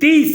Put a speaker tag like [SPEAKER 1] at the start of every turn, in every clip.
[SPEAKER 1] 30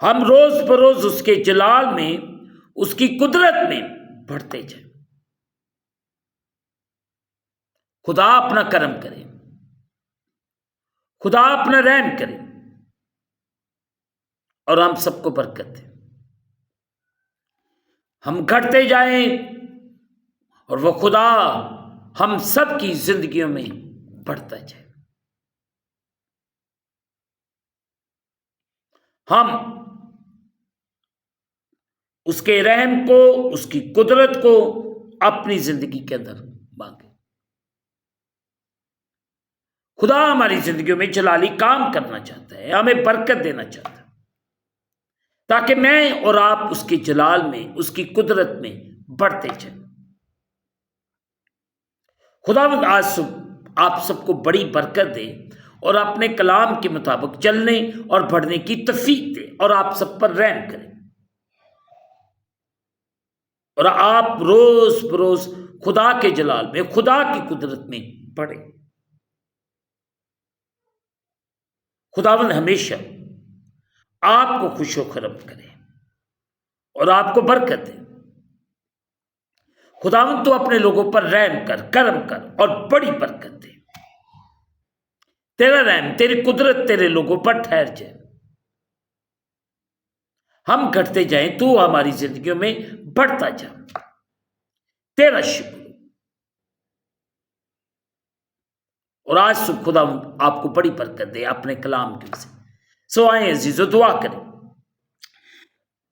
[SPEAKER 1] ہم روز بروز اس کے جلال میں، اس کی قدرت میں بڑھتے جائیں۔ خدا اپنا کرم کرے، خدا اپنا رحم کرے اور ہم سب کو برکت دے۔ ہم گھٹتے جائیں اور وہ خدا ہم سب کی زندگیوں میں بڑھتا جائے۔ ہم اس کے رحم کو، اس کی قدرت کو اپنی زندگی کے اندر مانگیں۔ خدا ہماری زندگیوں میں جلالی کام کرنا چاہتا ہے، ہمیں برکت دینا چاہتا ہے، تاکہ میں اور آپ اس کے جلال میں، اس کی قدرت میں بڑھتے جائیں۔ خدا آج صبح آپ سب کو بڑی برکت دے اور اپنے کلام کے مطابق چلنے اور بڑھنے کی توفیق دے اور آپ سب پر رحم کرے، اور آپ روز بروز خدا کے جلال میں، خدا کی قدرت میں بڑھے۔ خداوند ہمیشہ آپ کو خوش و خرم کرے اور آپ کو برکت دے۔ خداوند تو اپنے لوگوں پر رحم کر، کرم کر اور بڑی برکت دے۔ تیرا رحم، تیری قدرت تیرے لوگوں پر ٹھہر جائے۔ ہم گھٹتے جائیں، تو ہماری زندگیوں میں بڑھتا جا۔ تیرا شکر۔ اور آج صبح خدا آپ کو بڑی برکت دے اپنے کلام کی وجہ سے۔ سو آئیں عزیزو، دعا کریں۔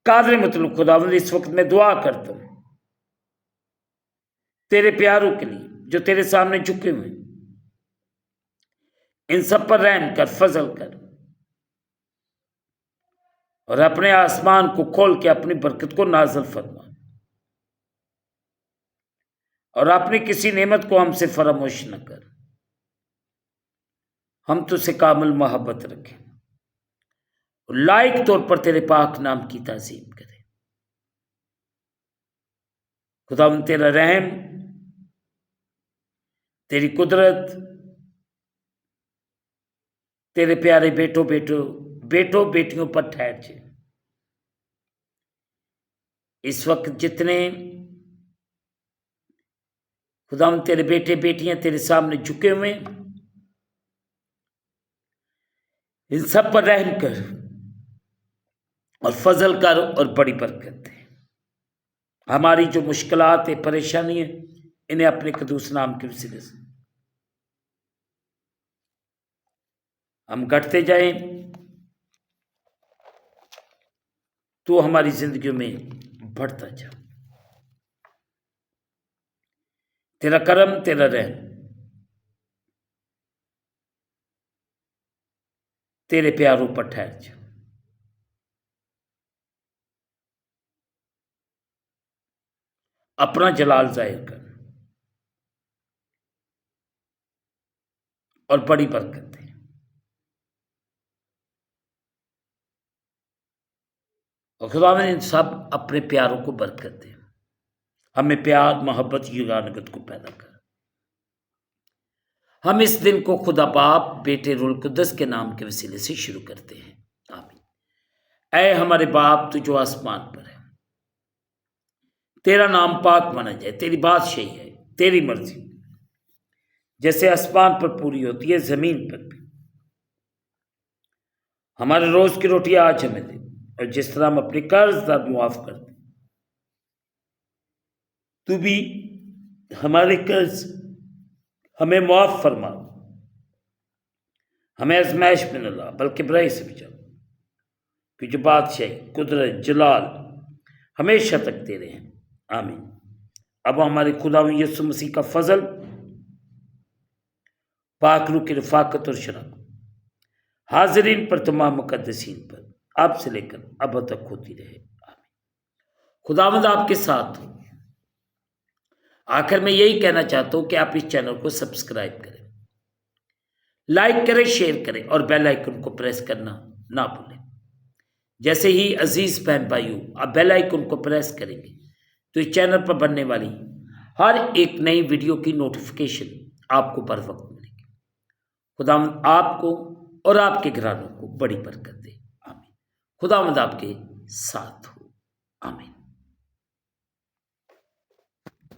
[SPEAKER 1] قادر مطلب خداوند، اس وقت میں دعا کرتا ہوں تیرے پیاروں کے لیے جو تیرے سامنے جھکے ہوئے، ان سب پر رحم کر، فضل کر، اور اپنے آسمان کو کھول کے اپنی برکت کو نازل فرما، اور اپنی کسی نعمت کو ہم سے فراموش نہ کر۔ ہم تجھ سے کامل محبت رکھیں اور لائق طور پر تیرے پاک نام کی تعظیم کریں۔ خداوند تیرا رحم، تیری قدرت تیرے پیارے بیٹوں بیٹیوں پر ٹھہر جائے۔ اس وقت جتنے خداوند تیرے بیٹے بیٹیاں تیرے سامنے جھکے ہوئے، ان سب پر رحم کر اور فضل کر اور بڑی برکت دے۔ ہماری جو مشکلات ہیں، پریشانی ہیں، انہیں اپنے قدوس نام کے وسیلے سے ہم گھٹتے جائیں، تو ہماری زندگیوں میں بڑھتا جا۔ تیرا کرم، تیرا رحم تیرے پیاروں پر ٹھہر جا۔ اپنا جلال ظاہر کر اور بڑی برکت دے۔ اور خداوند ان سب اپنے پیاروں کو برکت دے۔ ہمیں پیار، محبت، یگانگت کو پیدا کر۔ ہم اس دن کو خدا باپ، بیٹے، روح القدس کے نام کے وسیلے سے شروع کرتے ہیں۔ آمین۔ اے ہمارے باپ تو جو آسمان پر ہے، تیرا نام پاک مانا جائے، تیری بادشاہی ہے، تیری مرضی جیسے آسمان پر پوری ہوتی ہے زمین پر بھی۔ ہمارے روز کی روٹی آج ہمیں دے، اور جس طرح ہم اپنے قرض دار معاف کرتے، تو بھی ہمارے قرض ہمیں معاف فرما، ہمیں آزمائش میں نہ لا بلکہ برائی سے بچا، کہ جو بادشاہی، قدرت، جلال ہمیشہ تک تیرے ہیں۔ آمین۔ اب ہمارے خداوند یسوع مسیح کا فضل، پاک روح کی رفاقت اور شراکت حاضرین پر، تمام مقدسین پر، اب سے لے کر اب تک ہوتی رہے۔ آمین۔ خداوند آپ کے ساتھ ہو۔ آخر میں یہی کہنا چاہتا ہوں کہ آپ اس چینل کو سبسکرائب کریں، لائک کریں، شیئر کریں اور بیل آئیکن کو پریس کرنا نہ بھولیں۔ جیسے ہی عزیز بہن بھائیوں آپ بیل آئیکن کو پریس کریں گے تو اس چینل پر بننے والی ہر ایک نئی ویڈیو کی نوٹیفیکیشن آپ کو بر وقت ملے گی۔ خداوند آپ کو اور آپ کے گھرانوں کو بڑی برکت دے۔ آمین۔ خداوند آپ کے ساتھ ہو۔